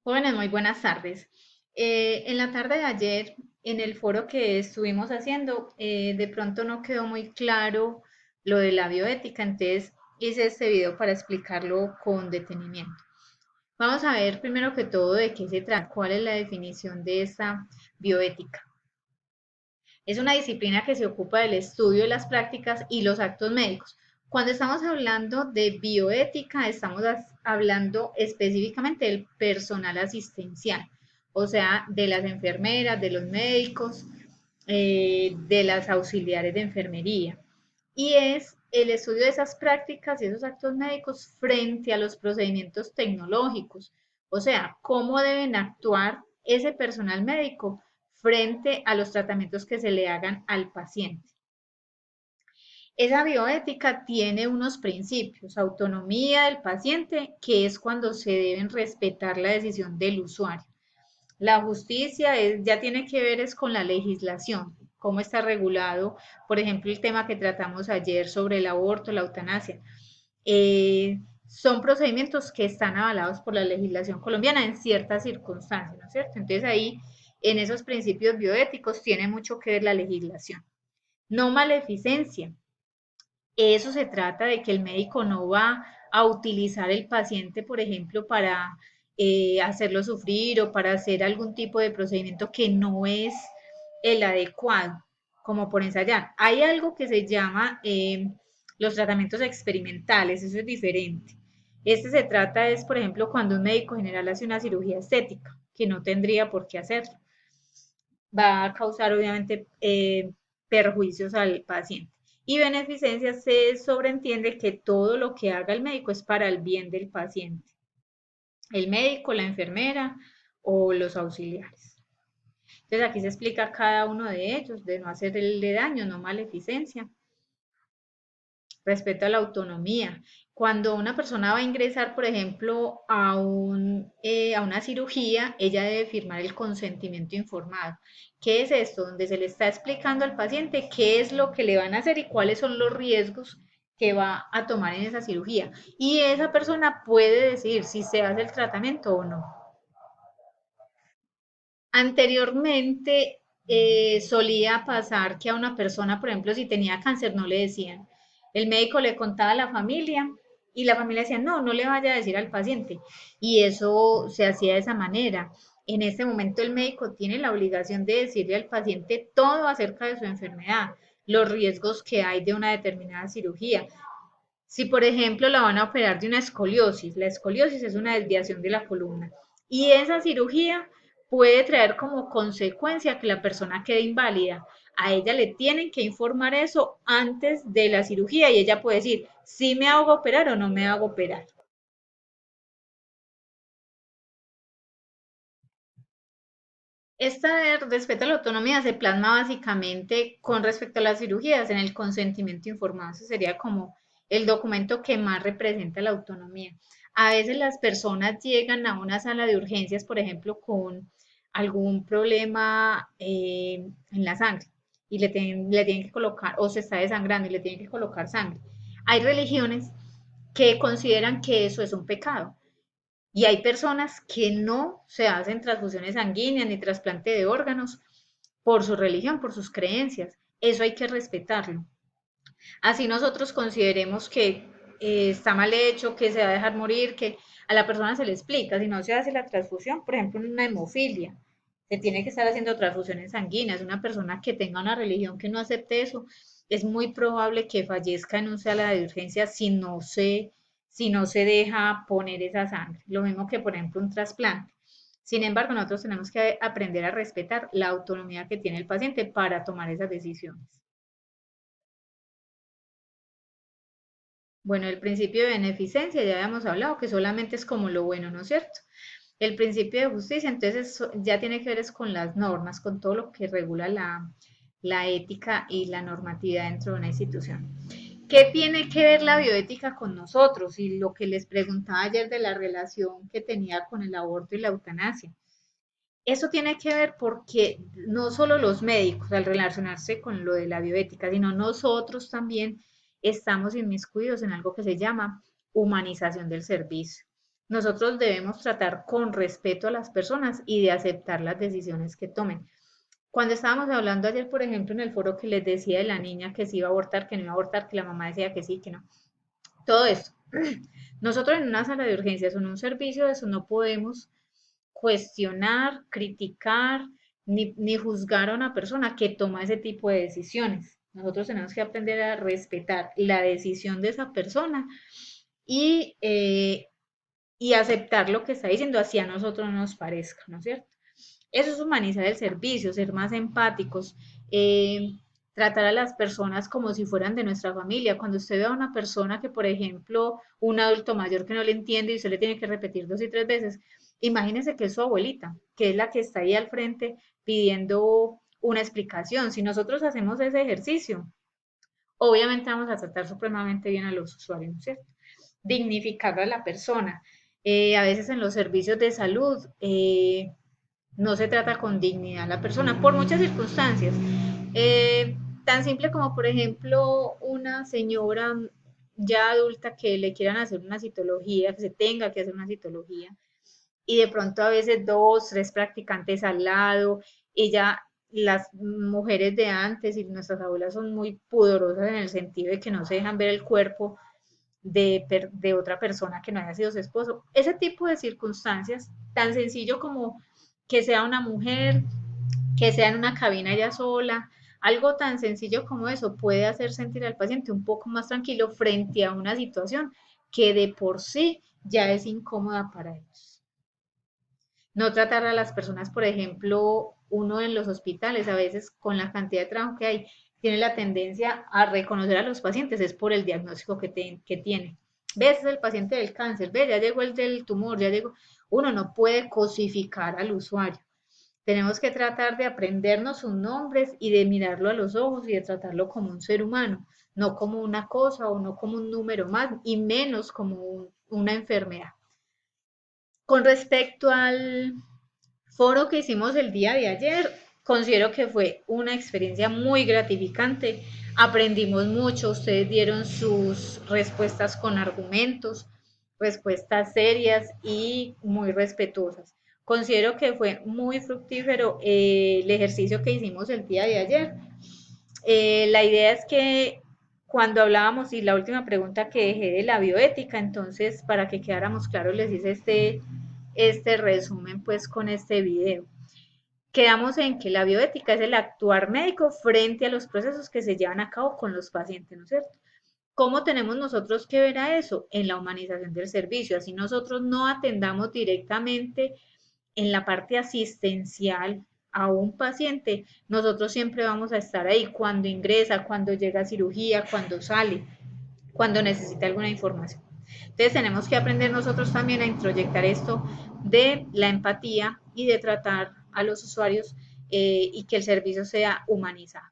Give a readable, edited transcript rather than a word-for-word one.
Jóvenes, muy buenas tardes. En la tarde de ayer, en el foro que estuvimos haciendo, de pronto no quedó muy claro lo de la bioética, entonces hice este video para explicarlo con detenimiento. Vamos a ver primero que todo de qué se trata, cuál es la definición de esta bioética. Es una disciplina que se ocupa del estudio de las prácticas y los actos médicos. Cuando estamos hablando de bioética, estamos hablando específicamente del personal asistencial, o sea, de las enfermeras, de los médicos, de las auxiliares de enfermería. Y es el estudio de esas prácticas y esos actos médicos frente a los procedimientos tecnológicos, o sea, cómo deben actuar ese personal médico frente a los tratamientos que se le hagan al paciente. Esa bioética tiene unos principios, autonomía del paciente, que es cuando se deben respetar la decisión del usuario. La justicia ya tiene que ver es con la legislación, cómo está regulado, por ejemplo, el tema que tratamos ayer sobre el aborto, la eutanasia. Son procedimientos que están avalados por la legislación colombiana en ciertas circunstancias, ¿no es cierto? Entonces ahí, en esos principios bioéticos, tiene mucho que ver la legislación. No maleficencia. Eso se trata de que el médico no va a utilizar el paciente, por ejemplo, para hacerlo sufrir o para hacer algún tipo de procedimiento que no es el adecuado, como por ensayar. Hay algo que se llama los tratamientos experimentales, eso es diferente. Este se trata es, por ejemplo, cuando un médico general hace una cirugía estética, que no tendría por qué hacerlo. Va a causar obviamente perjuicios al paciente. Y beneficencia se sobreentiende que todo lo que haga el médico es para el bien del paciente. El médico, la enfermera o los auxiliares. Entonces aquí se explica cada uno de ellos, de no hacerle daño, no maleficencia. Respeto a la autonomía. Cuando una persona va a ingresar, por ejemplo, a una cirugía, ella debe firmar el consentimiento informado. ¿Qué es esto? Donde se le está explicando al paciente qué es lo que le van a hacer y cuáles son los riesgos que va a tomar en esa cirugía. Y esa persona puede decidir si se hace el tratamiento o no. Anteriormente solía pasar que a una persona, por ejemplo, si tenía cáncer, no le decían. El médico le contaba a la familia y la familia decía, no, no le vaya a decir al paciente. Y eso se hacía de esa manera. En este momento el médico tiene la obligación de decirle al paciente todo acerca de su enfermedad, los riesgos que hay de una determinada cirugía. Si, por ejemplo, la van a operar de una escoliosis, la escoliosis es una desviación de la columna y esa cirugía puede traer como consecuencia que la persona quede inválida. A ella le tienen que informar eso antes de la cirugía y ella puede decir si me hago operar o no me hago operar. Esta de respeto a la autonomía se plasma básicamente con respecto a las cirugías en el consentimiento informado. Ese sería como el documento que más representa la autonomía. A veces las personas llegan a una sala de urgencias, por ejemplo, con algún problema en la sangre y le tienen que colocar, o se está desangrando y le tienen que colocar sangre. Hay religiones que consideran que eso es un pecado y hay personas que no se hacen transfusiones sanguíneas ni trasplante de órganos por su religión, por sus creencias. Eso hay que respetarlo. Así nosotros consideremos que está mal hecho, que se va a dejar morir, que a la persona se le explica, si no se hace la transfusión, por ejemplo, en una hemofilia, se tiene que estar haciendo transfusiones sanguíneas. Una persona que tenga una religión que no acepte eso, es muy probable que fallezca en un sala de urgencia si no se deja poner esa sangre. Lo mismo que, por ejemplo, un trasplante. Sin embargo, nosotros tenemos que aprender a respetar la autonomía que tiene el paciente para tomar esas decisiones. Bueno, el principio de beneficencia, ya habíamos hablado que solamente es como lo bueno, ¿no es cierto? El principio de justicia, entonces ya tiene que ver es con las normas, con todo lo que regula la ética y la normatividad dentro de una institución. ¿Qué tiene que ver la bioética con nosotros? Y lo que les preguntaba ayer de la relación que tenía con el aborto y la eutanasia. Eso tiene que ver porque no solo los médicos al relacionarse con lo de la bioética, sino nosotros también estamos inmiscuidos en algo que se llama humanización del servicio. Nosotros debemos tratar con respeto a las personas y de aceptar las decisiones que tomen. Cuando estábamos hablando ayer, por ejemplo, en el foro que les decía de la niña que se iba a abortar, que no iba a abortar, que la mamá decía que sí, que no, todo esto. Nosotros en una sala de urgencias o en un servicio de eso no podemos cuestionar, criticar, ni juzgar a una persona que toma ese tipo de decisiones. Nosotros tenemos que aprender a respetar la decisión de esa persona y, eh, y aceptar lo que está diciendo, así a nosotros nos parezca, ¿no es cierto? Eso es humanizar el servicio, ser más empáticos, tratar a las personas como si fueran de nuestra familia. Cuando usted ve a una persona que, por ejemplo, un adulto mayor que no le entiende y usted le tiene que repetir 2 y 3 veces, imagínese que es su abuelita, que es la que está ahí al frente pidiendo una explicación. Si nosotros hacemos ese ejercicio, obviamente vamos a tratar supremamente bien a los usuarios, ¿no es cierto? Dignificar a la persona. A veces en los servicios de salud no se trata con dignidad a la persona por muchas circunstancias. Tan simple como, por ejemplo, una señora ya adulta que le quieran hacer una citología, que se tenga que hacer una citología, y de pronto a veces 2, 3 practicantes al lado, ella, las mujeres de antes y nuestras abuelas son muy pudorosas en el sentido de que no se dejan ver el cuerpo de otra persona que no haya sido su esposo. Ese tipo de circunstancias, tan sencillo como que sea una mujer, que sea en una cabina ella sola, algo tan sencillo como eso puede hacer sentir al paciente un poco más tranquilo frente a una situación que de por sí ya es incómoda para ellos. No tratar a las personas, por ejemplo, uno en los hospitales, a veces con la cantidad de trabajo que hay, tiene la tendencia a reconocer a los pacientes, es por el diagnóstico que tiene. ¿Ves? Es el paciente del cáncer, ¿ves? Ya llegó el del tumor, ya llegó. Uno no puede cosificar al usuario. Tenemos que tratar de aprendernos sus nombres y de mirarlo a los ojos y de tratarlo como un ser humano, no como una cosa o no como un número más y menos como una enfermedad. Con respecto al foro que hicimos el día de ayer, considero que fue una experiencia muy gratificante. Aprendimos mucho, ustedes dieron sus respuestas con argumentos, respuestas serias y muy respetuosas. Considero que fue muy fructífero el ejercicio que hicimos el día de ayer. La idea es que cuando hablábamos y la última pregunta que dejé de la bioética, entonces para que quedáramos claros les hice este resumen pues con este video. Quedamos en que la bioética es el actuar médico frente a los procesos que se llevan a cabo con los pacientes, ¿no es cierto? ¿Cómo tenemos nosotros que ver a eso? En la humanización del servicio. Así nosotros no atendamos directamente en la parte asistencial a un paciente, nosotros siempre vamos a estar ahí cuando ingresa, cuando llega a cirugía, cuando sale, cuando necesita alguna información. Entonces tenemos que aprender nosotros también a introyectar esto de la empatía y de tratar a los usuarios y que el servicio sea humanizado.